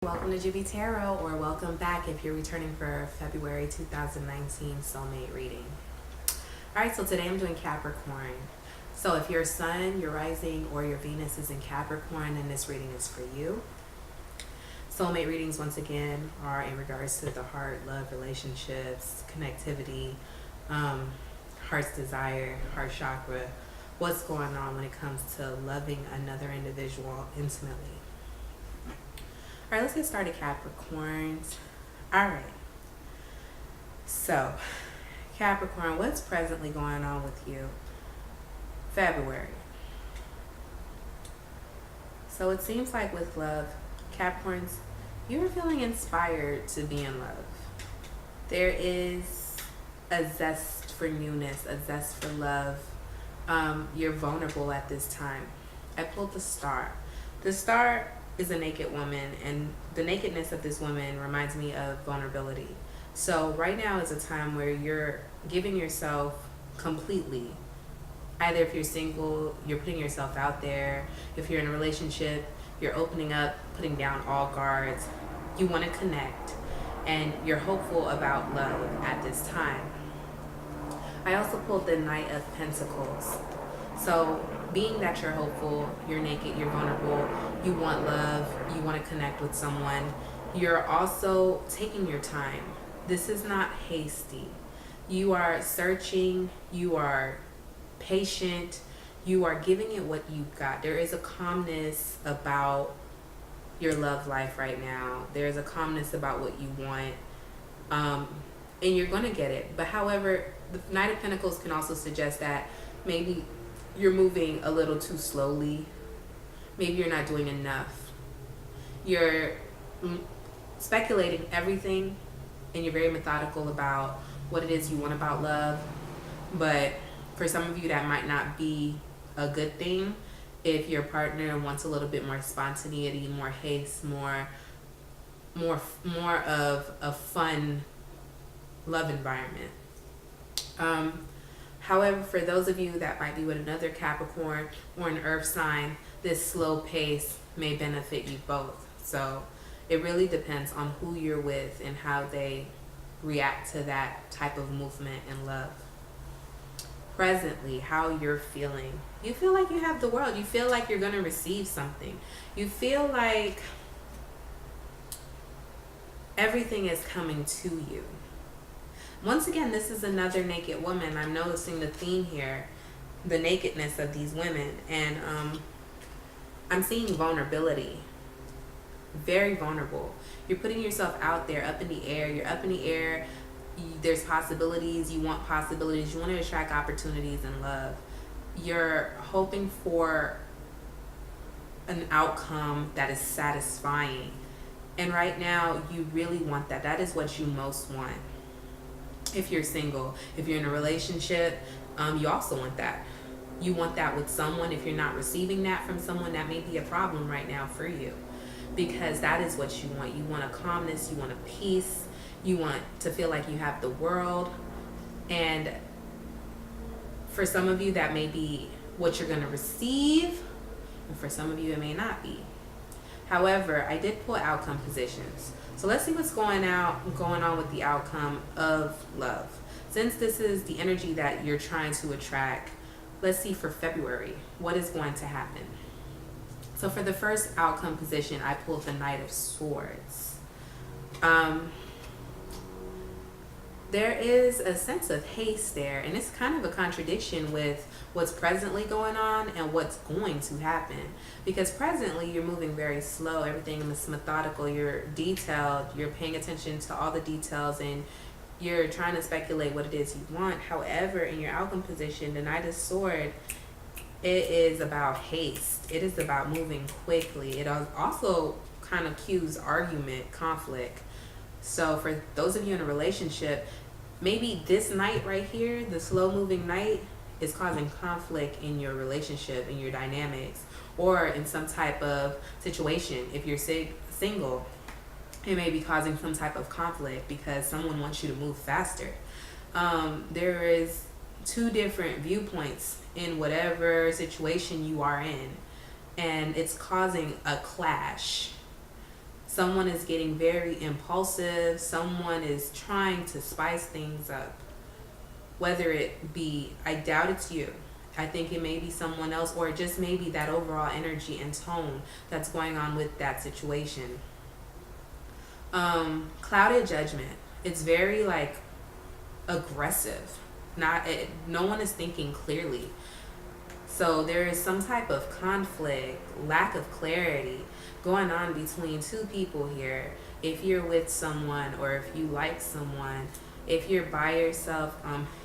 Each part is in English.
Welcome to Jibby Tarot, or welcome back if you're returning for February 2019 soulmate reading. Alright, so today I'm doing Capricorn. So if your sun, your rising, or your Venus is in Capricorn, then this reading is for you. Soulmate readings, once again, are in regards to the heart, love, relationships, connectivity, heart's desire, heart chakra, what's going on when it comes to loving another individual intimately. All right, let's get started, Capricorns. All right. So, Capricorn, what's presently going on with you? February. So it seems like with love, Capricorns, you're feeling inspired to be in love. There is a zest for newness, a zest for love. You're vulnerable at this time. I pulled the Star. The Star is a naked woman, and the nakedness of this woman reminds me of vulnerability. So right now is a time where you're giving yourself completely. Either if you're single, you're putting yourself out there. If you're in a relationship, you're opening up, putting down all guards. You want to connect, and you're hopeful about love at this time. I also pulled the Knight of Pentacles. So being that you're hopeful, you're naked, you're vulnerable, you want love, you want to connect with someone, you're also taking your time. This is not hasty. You are searching, you are patient, you are giving it what you've got. There is a calmness about your love life right now. There's a calmness about what you want, and you're going to get it. But however, the Knight of Pentacles can also suggest that maybe you're moving a little too slowly. Maybe you're not doing enough. You're speculating everything, and you're very methodical about what it is you want about love. But for some of you, that might not be a good thing. If your partner wants a little bit more spontaneity, more haste, more of a fun love environment. However, for those of you that might be with another Capricorn or an earth sign, this slow pace may benefit you both. So it really depends on who you're with and how they react to that type of movement in love. Presently, how you're feeling. You feel like you have the world. You feel like you're going to receive something. You feel like everything is coming to you. Once again, this is another naked woman. I'm noticing the theme here, the nakedness of these women. And I'm seeing vulnerability. Very vulnerable. You're putting yourself out there, up in the air. You're up in the air. There's possibilities. You want possibilities. You want to attract opportunities in love. You're hoping for an outcome that is satisfying. And right now, you really want that. That is what you most want. If you're single, if you're in a relationship, you also want that. You want that with someone. If you're not receiving that from someone, that may be a problem right now for you, because that is what you want. You want a calmness, you want a peace, you want to feel like you have the world. And for some of you, that may be what you're going to receive, and for some of you, it may not be. However, I did pull outcome positions. So let's see what's going on with the outcome of love. Since this is the energy that you're trying to attract, let's see for February, what is going to happen. So for the first outcome position, I pulled the Knight of Swords. There is a sense of haste there, and it's kind of a contradiction with what's presently going on and what's going to happen. Because presently you're moving very slow, everything is methodical, you're detailed, you're paying attention to all the details, and you're trying to speculate what it is you want. However, in your outcome position, the Knight of Swords, it is about haste. It is about moving quickly. It also kind of cues argument, conflict. So for those of you in a relationship, maybe this knight right here, the slow moving knight, is causing conflict in your relationship, in your dynamics, or in some type of situation. If you're single, it may be causing some type of conflict because someone wants you to move faster. There is two different viewpoints in whatever situation you are in, and it's causing a clash. Someone is getting very impulsive. Someone is trying to spice things up. Whether it be, I doubt it's you. I think it may be someone else, or just maybe that overall energy and tone that's going on with that situation. Clouded judgment. It's very like aggressive. No one is thinking clearly. So there is some type of conflict, lack of clarity going on between two people here. If you're with someone or if you like someone, if you're by yourself,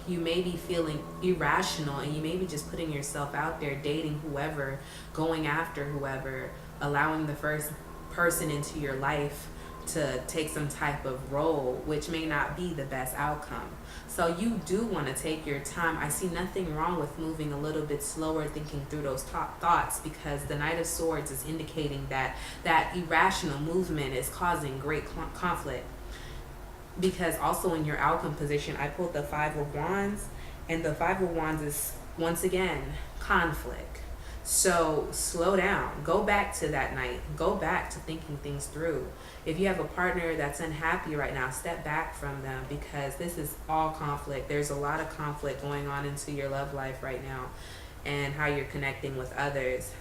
you may be feeling irrational and you may be just putting yourself out there, dating whoever, going after whoever, allowing the first person into your life to take some type of role, which may not be the best outcome. So you do want to take your time. I see nothing wrong with moving a little bit slower, thinking through those top thoughts, because the Knight of Swords is indicating that that irrational movement is causing great conflict. Because also in your outcome position, I pulled the Five of Wands, and the Five of Wands is, once again, conflict. So slow down. Go back to that night. Go back to thinking things through. If you have a partner that's unhappy right now, step back from them, because this is all conflict. There's a lot of conflict going on into your love life right now and how you're connecting with others.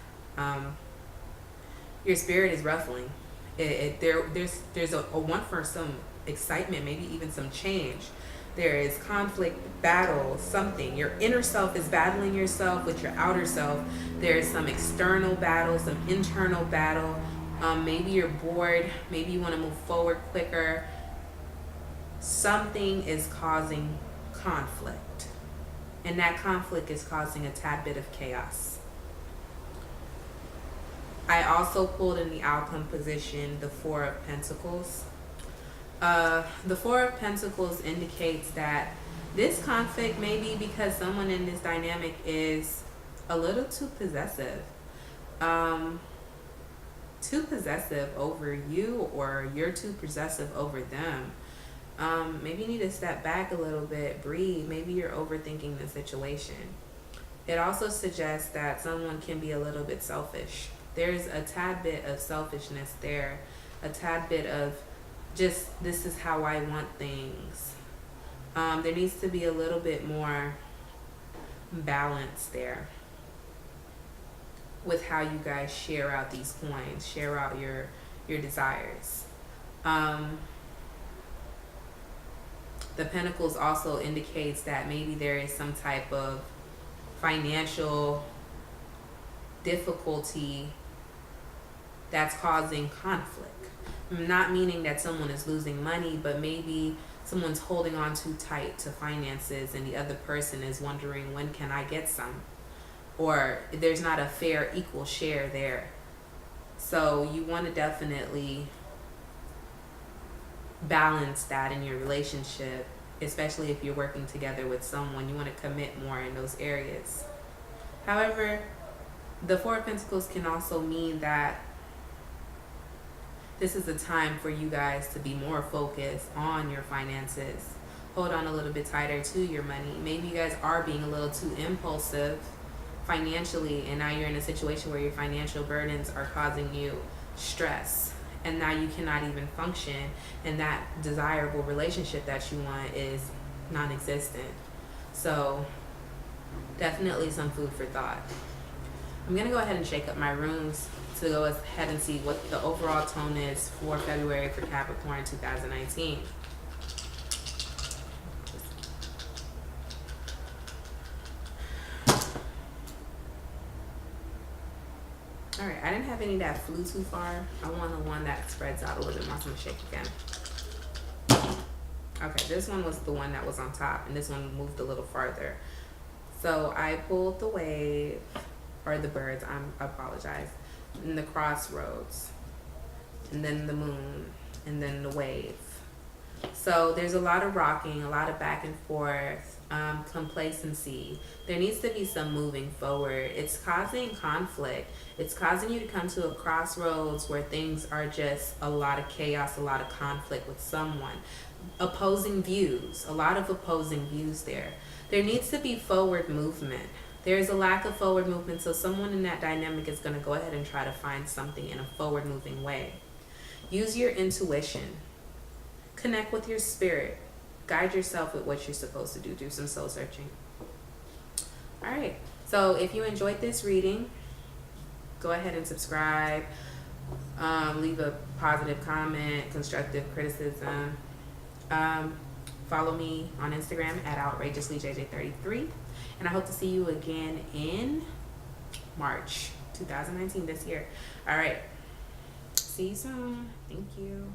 Your spirit is ruffling. There's a want for some excitement, maybe even some change. There is conflict, battle, something. Your inner self is battling yourself with your outer self. There is some external battle, some internal battle. Maybe you're bored. Maybe you want to move forward quicker. Something is causing conflict. And that conflict is causing a tad bit of chaos. I also pulled in the outcome position the Four of Pentacles. The Four of Pentacles indicates that this conflict may be because someone in this dynamic is a little too possessive. Too possessive over you, or you're too possessive over them. Maybe you need to step back a little bit, breathe. Maybe you're overthinking the situation. It also suggests that someone can be a little bit selfish. There's a tad bit of selfishness there, a tad bit of just, this is how I want things. There needs to be a little bit more balance there with how you guys share out these coins, share out your desires. The Pentacles also indicates that maybe there is some type of financial difficulty that's causing conflict. Not meaning that someone is losing money, but maybe someone's holding on too tight to finances and the other person is wondering, when can I get some? Or there's not a fair, equal share there. So you want to definitely balance that in your relationship, especially if you're working together with someone. You want to commit more in those areas. However, the Four of Pentacles can also mean that this is a time for you guys to be more focused on your finances. Hold on a little bit tighter to your money. Maybe you guys are being a little too impulsive financially, and now you're in a situation where your financial burdens are causing you stress, and now you cannot even function, and that desirable relationship that you want is non-existent. So definitely some food for thought. I'm gonna go ahead and shake up my rooms to go ahead and see what the overall tone is for February for Capricorn 2019. Alright, I didn't have any that flew too far. I want the one that spreads out a little bit more, so I'm gonna shake again. Okay, this one was the one that was on top, and this one moved a little farther. So I pulled the wave, or the birds, I apologize, and the crossroads, and then the moon, and then the wave. So there's a lot of rocking, a lot of back and forth, complacency. There needs to be some moving forward. It's causing conflict. It's causing you to come to a crossroads where things are just a lot of chaos, a lot of conflict with someone. Opposing views, a lot of opposing views there. There needs to be forward movement. There's a lack of forward movement, so someone in that dynamic is going to go ahead and try to find something in a forward moving way. Use your intuition. Connect with your spirit. Guide yourself with what you're supposed to do. Do some soul searching. All right. So if you enjoyed this reading, go ahead and subscribe. Leave a positive comment, constructive criticism. Follow me on Instagram at outrageouslyjj33. And I hope to see you again in March 2019 this year. All right. See you soon. Thank you.